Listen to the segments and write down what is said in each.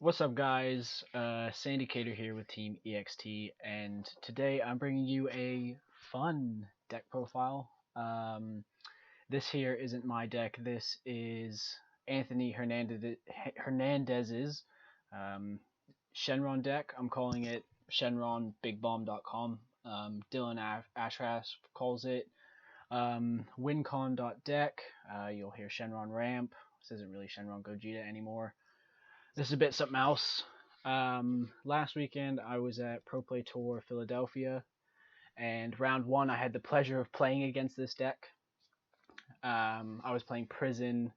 What's up, guys? Sandycator here with Team EXT, and today I'm bringing you a fun deck profile. This here isn't my deck. This is Anthony Hernandez's um, Shenron deck. I'm calling it ShenronBigBomb.com. Dylan Ashras calls it WinCon.deck. You'll hear Shenron Ramp. This isn't really Shenron Gogeta anymore. This is a bit something else. Last weekend I was at Pro Play Tour Philadelphia, and round one I had the pleasure of playing against this deck. I was playing Prison,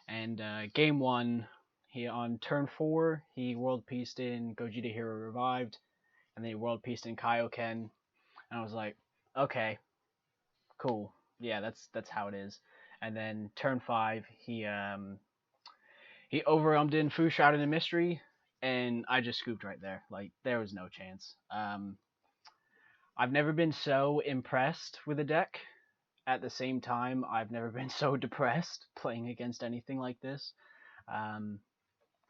and game one, he on turn four he world pieced in Gogeta Hero Revived, and then he world pieced in Kaioken, and I was like, okay, cool, yeah, that's how it is. And then turn five he overwhelmed in Fu Shrouded in Mystery, and I just scooped right there. Like, there was no chance. I've never been so impressed with a deck. At the same time, I've never been so depressed playing against anything like this. Um,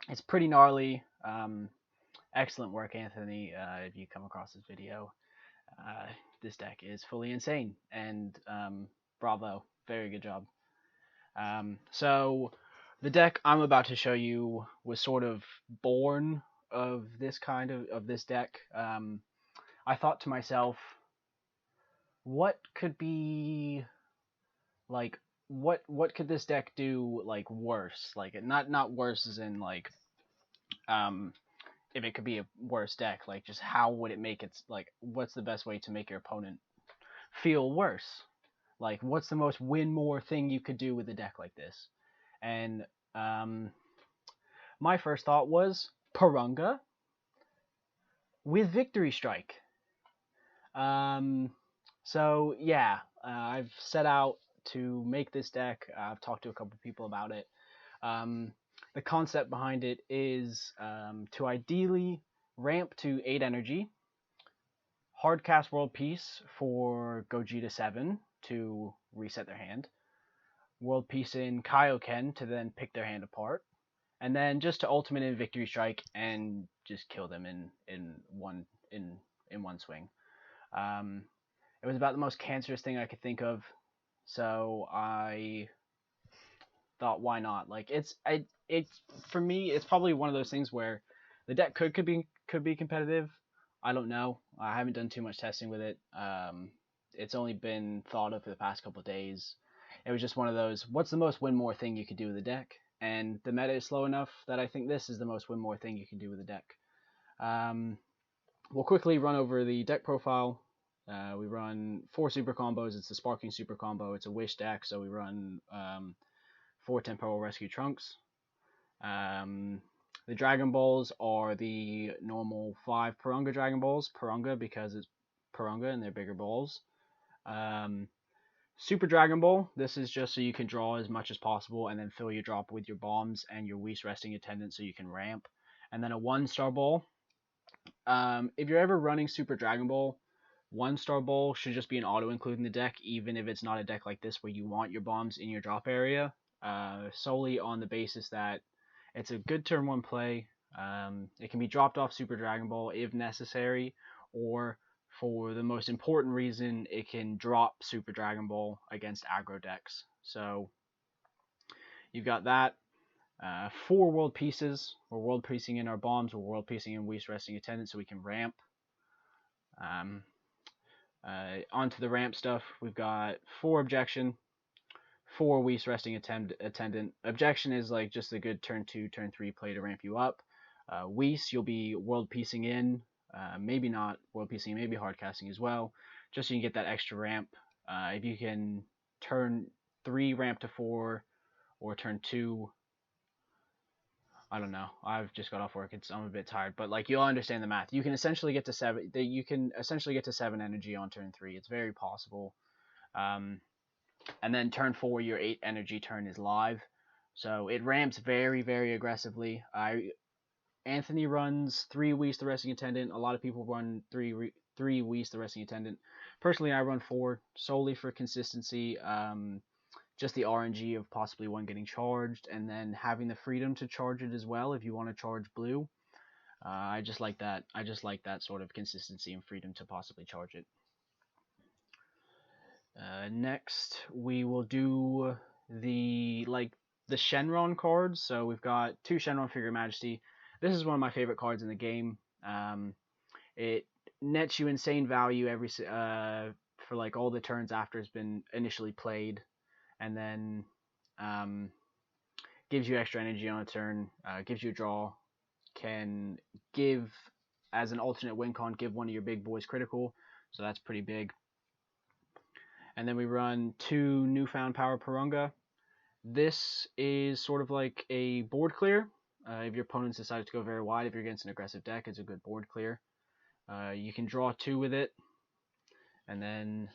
it's pretty gnarly. Excellent work, Anthony. If you come across this video, uh, this deck is fully insane, and bravo, very good job. So the deck I'm about to show you was sort of born of this this deck. I thought to myself, what could be like what could this deck do like worse? Like not worse as in like um if it could be a worse deck, like just how would it make it, like what's the best way to make your opponent feel worse? Like what's the most win more thing you could do with a deck like this? And um my first thought was Purunga with Victory Strike. Um, so yeah, I've set out to make this deck. I've talked to a couple people about it. The concept behind it is to ideally ramp to 8 energy, hardcast World Peace for Gogeta 7 to reset their hand, World Peace in Kaioken to then pick their hand apart, and then just to ultimate in Victory Strike and just kill them in one swing. It was about the most cancerous thing I could think of, so I thought, why not? Like it's for me, it's probably one of those things where the deck could be competitive. I don't know. I haven't done too much testing with it. It's only been thought of for the past couple of days. It was just one of those. What's the most win more thing you could do with the deck? And the meta is slow enough that I think this is the most win more thing you can do with the deck. We'll quickly run over the deck profile. We run 4 super combos. It's the Sparking super combo. It's a wish deck, so we run 4 Temporal Rescue Trunks. The Dragon Balls are the normal 5 Purunga Dragon Balls. Purunga because it's Purunga and they're bigger balls. Super Dragon Ball. This is just so you can draw as much as possible and then fill your drop with your bombs and your Whis Resting Attendant so you can ramp. And then a 1-star ball. If you're ever running Super Dragon Ball, 1-star ball should just be an auto include in the deck, even if it's not a deck like this where you want your bombs in your drop area, solely on the basis that it's a good turn 1 play. It can be dropped off Super Dragon Ball if necessary, or for the most important reason, it can drop Super Dragon Ball against aggro decks. So you've got that. 4 world pieces. We're world piecing in our bombs. We're world piecing in Whis Resting Attendant so we can ramp. Onto the ramp stuff, we've got 4 objection, 4 Whis Resting Attendant. Objection is like just a good turn 2, turn 3 play to ramp you up. Whis, you'll be world piecing in, maybe not world piecing, maybe hard casting as well, just so you can get that extra ramp. If you can turn 3 ramp to 4, or turn 2, I don't know. I've just got off work. I'm a bit tired, but like you'll understand the math. You can essentially get to 7. You can essentially get to 7 energy on turn 3. It's very possible. And then turn 4, your 8 energy turn is live, so it ramps very, very aggressively. Anthony runs 3 Whis the Resting Attendant. A lot of people run 3 Whis the Resting Attendant. Personally, I run 4 solely for consistency. just the RNG of possibly one getting charged, and then having the freedom to charge it as well if you want to charge blue. I just like that. I just like that sort of consistency and freedom to possibly charge it. Next, we will do the Shenron cards. So we've got 2 Shenron Figure of Majesty. This is one of my favorite cards in the game. It nets you insane value for like all the turns after it's been initially played, and then gives you extra energy on a turn. Gives you a draw. Can give, as an alternate win con, give one of your big boys critical. So that's pretty big. And then we run 2 Newfound Power Purunga. This is sort of like a board clear. If your opponents decide to go very wide, if you're against an aggressive deck, it's a good board clear. You can draw 2 with it. And then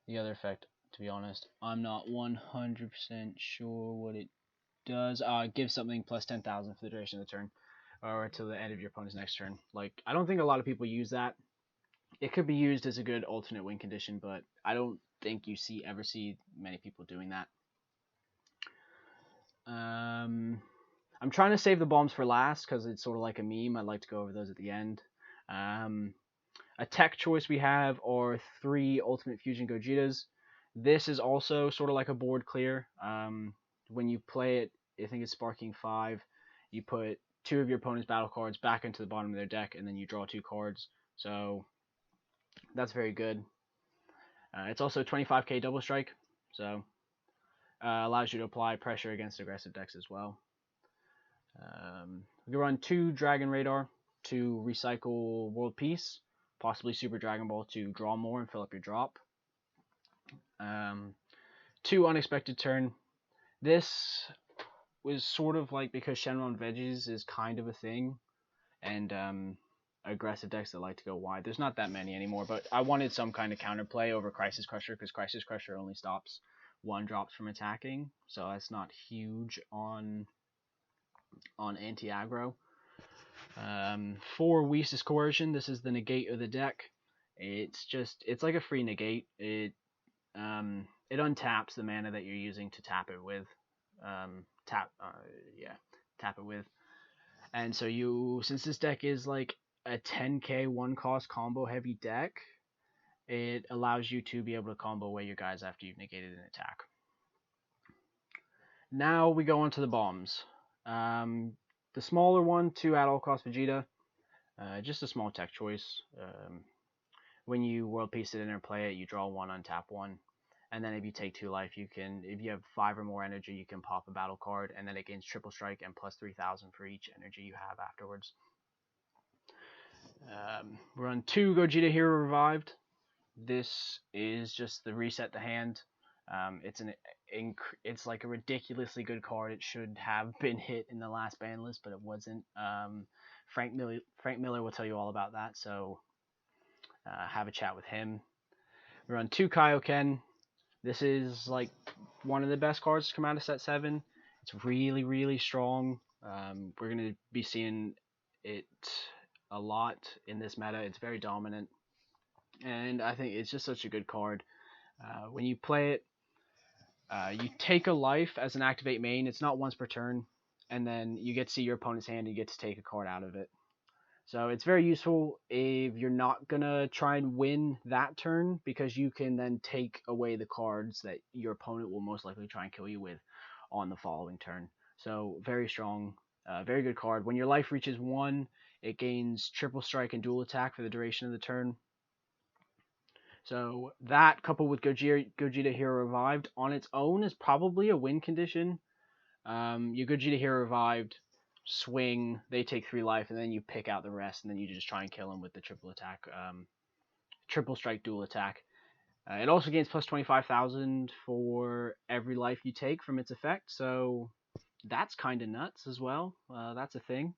the other effect, to be honest, I'm not 100% sure what it does. It gives something plus 10,000 for the duration of the turn, or until the end of your opponent's next turn. Like, I don't think a lot of people use that. It could be used as a good alternate win condition, but I don't think you ever see many people doing that. I'm trying to save the bombs for last because it's sort of like a meme. I'd like to go over those at the end. A tech choice we have are 3 Ultimate Fusion Gojitas. This is also sort of like a board clear. When you play it, I think it's sparking 5. You put 2 of your opponent's battle cards back into the bottom of their deck, and then you draw 2 cards. So that's very good. It's also 25k double strike, so allows you to apply pressure against aggressive decks as well. We can run 2 Dragon Radar to recycle World Peace, possibly Super Dragon Ball to draw more and fill up your drop. 2 Unexpected Turn. This was sort of like, because Shenron Veggies is kind of a thing, and aggressive decks that like to go wide. There's not that many anymore, but I wanted some kind of counterplay over Crisis Crusher, because Crisis Crusher only stops 1 drops from attacking, so that's not huge on anti-aggro. For Whis' Coercion, this is the negate of the deck. It's like a free negate. It untaps the mana that you're using to tap it with. Tap it with. And so since this deck is like a 10k 1-cost combo heavy deck, it allows you to be able to combo away your guys after you've negated an attack. Now we go on to the bombs. The smaller one, 2 at all cost Vegeta. Just a small tech choice. When you world peace it in or play it, you draw 1, untap 1. And then if you take 2 life, if you have 5 or more energy, you can pop a battle card, and then it gains triple strike and plus 3,000 for each energy you have afterwards. Run 2 Gogeta Hero Revived. This is just the reset the hand. It's like a ridiculously good card. It should have been hit in the last ban list, but it wasn't. Frank Miller will tell you all about that, so have a chat with him. We run 2 Kaioken. This is like one of the best cards to come out of set 7. It's really, really strong. We're going to be seeing it a lot in this meta. It's very dominant, and I think it's just such a good card. When you play it, you take a life as an activate main. It's not once per turn, and then you get to see your opponent's hand and you get to take a card out of it. So it's very useful if you're not going to try and win that turn, because you can then take away the cards that your opponent will most likely try and kill you with on the following turn. So very strong, very good card. When your life reaches 1, it gains triple strike and dual attack for the duration of the turn. So that, coupled with Gogeta Hero Revived on its own, is probably a win condition. Your Gogeta Hero Revived, swing, they take 3 life, and then you pick out the rest, and then you just try and kill them with the triple attack, triple strike dual attack. It also gains plus 25,000 for every life you take from its effect, so that's kind of nuts as well. That's a thing.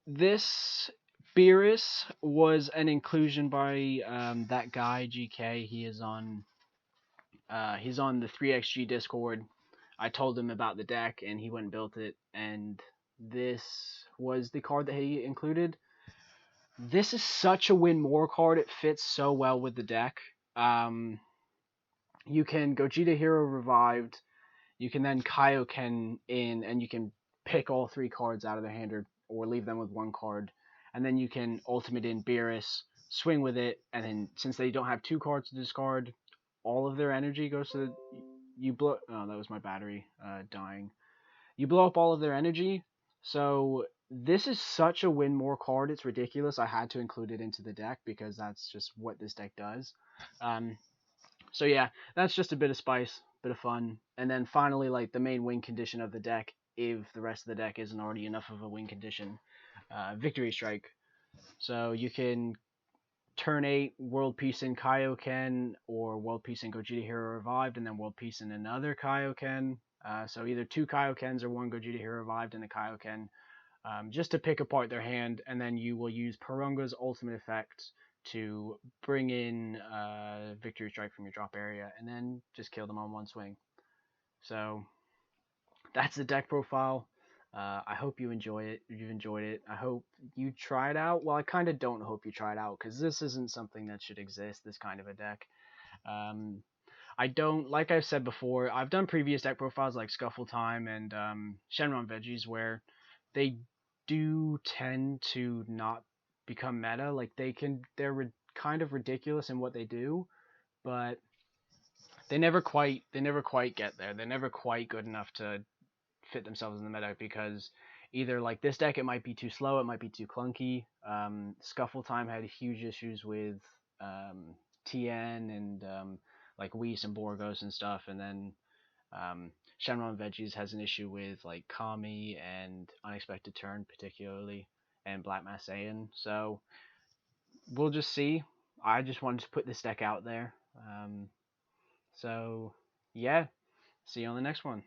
This Beerus was an inclusion by that guy GK. He's on the 3xG Discord. I told him about the deck, and he went and built it, and this was the card that he included. This is such a win more card. It fits so well with the deck. You can Gogeta Hero Revived. You can then Kaioken in, and you can pick all 3 cards out of their hand, or leave them with 1 card. And then you can Ultimate in Beerus, swing with it, and then since they don't have 2 cards to discard, all of their energy goes to the. You blow. Oh, that was my battery dying. You blow up all of their energy. So this is such a win more card. It's ridiculous. I had to include it into the deck because that's just what this deck does. Um, so yeah, that's just a bit of spice, bit of fun, and then finally, like the main win condition of the deck, if the rest of the deck isn't already enough of a win condition, Victory Strike. So you can turn 8 World Peace in Kaioken, or World Peace in Gogeta Hero Revived, and then World Peace in another Kaioken. So either 2 Kaiokens or 1 Gogeta Hero Revived and a Kaioken, just to pick apart their hand, and then you will use Porunga's ultimate effect to bring in Victory Strike from your drop area, and then just kill them on one swing. So that's the deck profile. I hope you enjoy it. You've enjoyed it. I hope you try it out. Well, I kind of don't hope you try it out because this isn't something that should exist. This kind of a deck. Um, I don't, like I've said before, I've done previous deck profiles like Scuffle Time and Shenron Veggies where they do tend to not become meta. Like they're kind of ridiculous in what they do, but they never quite get there. They're never quite good enough to fit themselves in the meta because either like this deck, it might be too slow, it might be too clunky. Scuffle Time had huge issues with TN and like Whis and Borgos and stuff, and then Shenron Veggies has an issue with like Kami and Unexpected Turn particularly, and Black Mass Saiyan. So we'll just see. I just wanted to put this deck out there. So yeah, see you on the next one.